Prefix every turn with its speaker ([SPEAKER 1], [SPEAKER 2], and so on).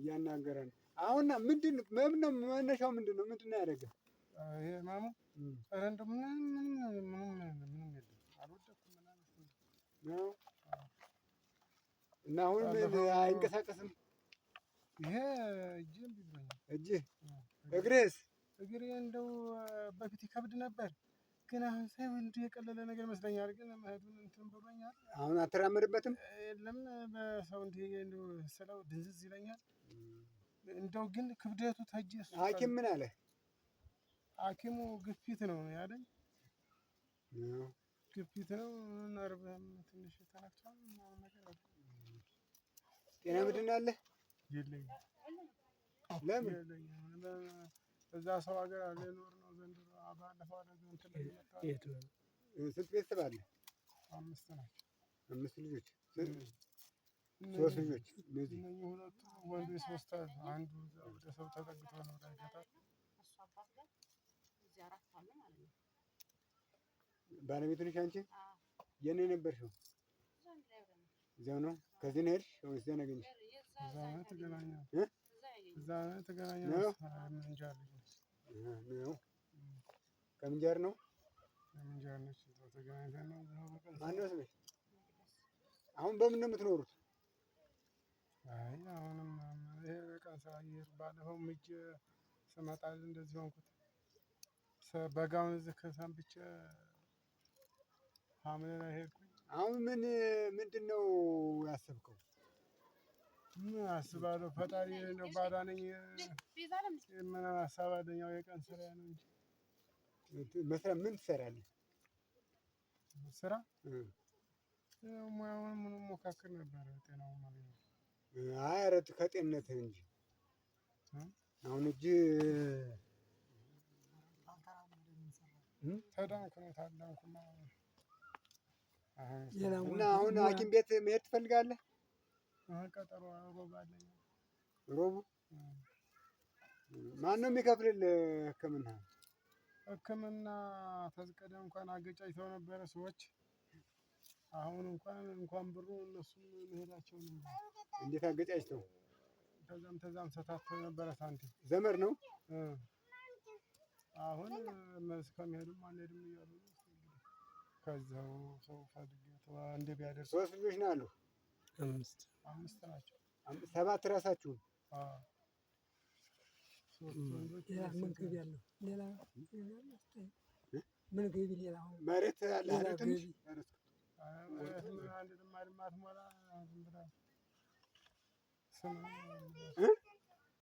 [SPEAKER 1] እያናገረ ነው። አሁን ምንድን ነው መነሻው? ምንድን ነው ያደረገው?
[SPEAKER 2] ይሄ ማሙ ኧረ እንደው ምንም የለም አልወደኩም
[SPEAKER 1] ነው። እና አሁን አይንቀሳቀስም።
[SPEAKER 2] ይሄ እጅ እምቢ ብሎኛል።
[SPEAKER 1] እጅህ እግርህስ?
[SPEAKER 2] እግሬ እንደው በፊት ይከብድ ነበር፣ ግን አሁን ሳይሆን እንዲሁ የቀለለ ነገር ይመስለኛል። ግን መሄዱን እንትን ብሎኛል።
[SPEAKER 1] አሁን አትራመድበትም?
[SPEAKER 2] የለም በሰው እንዲህ እንደው ስለው ድንዝዝ ይለኛል። እንደው ግን ክብደቱ ተጅ
[SPEAKER 1] ሐኪም ምን አለ?
[SPEAKER 2] ሐኪሙ ግፊት ነው ያለኝ። ግፊት ነው፣ ነርቭህም ትንሽ ተነክቷል ምናምን ነገር አለ።
[SPEAKER 1] ጤና መድን አለ?
[SPEAKER 2] የለኝም።
[SPEAKER 1] ለምን?
[SPEAKER 2] እዛ ሰው ሀገር ልኖር ነው ዘንድሮ። ባለፈው እንትን ላይ መጣሁ።
[SPEAKER 1] ስንት ቤተሰብ አለ?
[SPEAKER 2] 5 ናቸው።
[SPEAKER 1] 5 ልጆች? 3 ልጆች?
[SPEAKER 2] እነዚህ ሁለቱ ወንዶች 3 አሉ። አንዱ ወደ ሰው ተጠግቶ ነው ላይ ገጠር።
[SPEAKER 1] ባለቤቱ ነሽ አንቺ? የት ነው የነበርሽው? እዚያው ነው? ከዚህ ነው ሄድሽ ወይስ እዚያ ነው ያገኘሽ?
[SPEAKER 2] እዛ ነው የተገናኘነው። እዛ ነው የተገናኘነው። ምንጃር ልጅ
[SPEAKER 1] ነው። ከምንጃር ነው?
[SPEAKER 2] ከምንጃር ነች። እዛው ተገናኝተን ነው።
[SPEAKER 1] ማነው ስምሽ? አሁን በምን ነው የምትኖሩት?
[SPEAKER 2] አይ አሁንም ይሄ በቀን ስራ እየሄድኩ ባለፈው ሂጄ ስመጣ እንደዚህ ሆንኩት። በጋውን እዚህ ከሰንብቼ ሐምሌ ላይ ሄድኩኝ።
[SPEAKER 1] አሁን ምንድን ነው ያሰብከው?
[SPEAKER 2] ምን አስባለሁ? ፈጣሪ እንደው ባዳነኝ ምን ሀሳብ አለኝ? ያው የቀን ስራ ነው እንጂ
[SPEAKER 1] መስራት ምን ትሰራለህ?
[SPEAKER 2] ስራ ሙያውን ምንም ሞካክር ነበር። ጤናውን ማለት ነው።
[SPEAKER 1] አይ ኧረ ከጤንነትህ እንጂ አሁን እጅ
[SPEAKER 2] ተዳንኩ ነው ታዳንኩማ።
[SPEAKER 1] እና አሁን ሐኪም ቤት መሄድ ትፈልጋለህ?
[SPEAKER 2] ቀጠሮ ሮብ አለኝ።
[SPEAKER 1] ሮቡ? ማነው የሚከፍልልህ ሕክምና?
[SPEAKER 2] ሕክምና ከዚህ ቀደም እንኳን አገጫጭተው ነበረ ሰዎች። አሁን እንኳን ብሩ እነሱም መሄዳቸው ነው።
[SPEAKER 1] እንዴት አገጫጭተው?
[SPEAKER 2] ተዛም ሰታተው ነበረ ሳንቲም።
[SPEAKER 1] ዘመድ ነው?
[SPEAKER 2] አሁን ከመሄዱም አንሄድም እያሉ ነው። ከዛው ሰው ፈልጌ እንደ ቢያደርስ።
[SPEAKER 1] 3 ልጆች ነው አሉ?
[SPEAKER 2] 5 ናቸው።
[SPEAKER 1] 7 ራሳችሁን?
[SPEAKER 3] ምግብ ያለው ሌላ ምግብ ሌላ
[SPEAKER 1] መሬት አለ ትንሽ?
[SPEAKER 2] አንድ ልማድ ማትሞላ ዝም ብላ ስም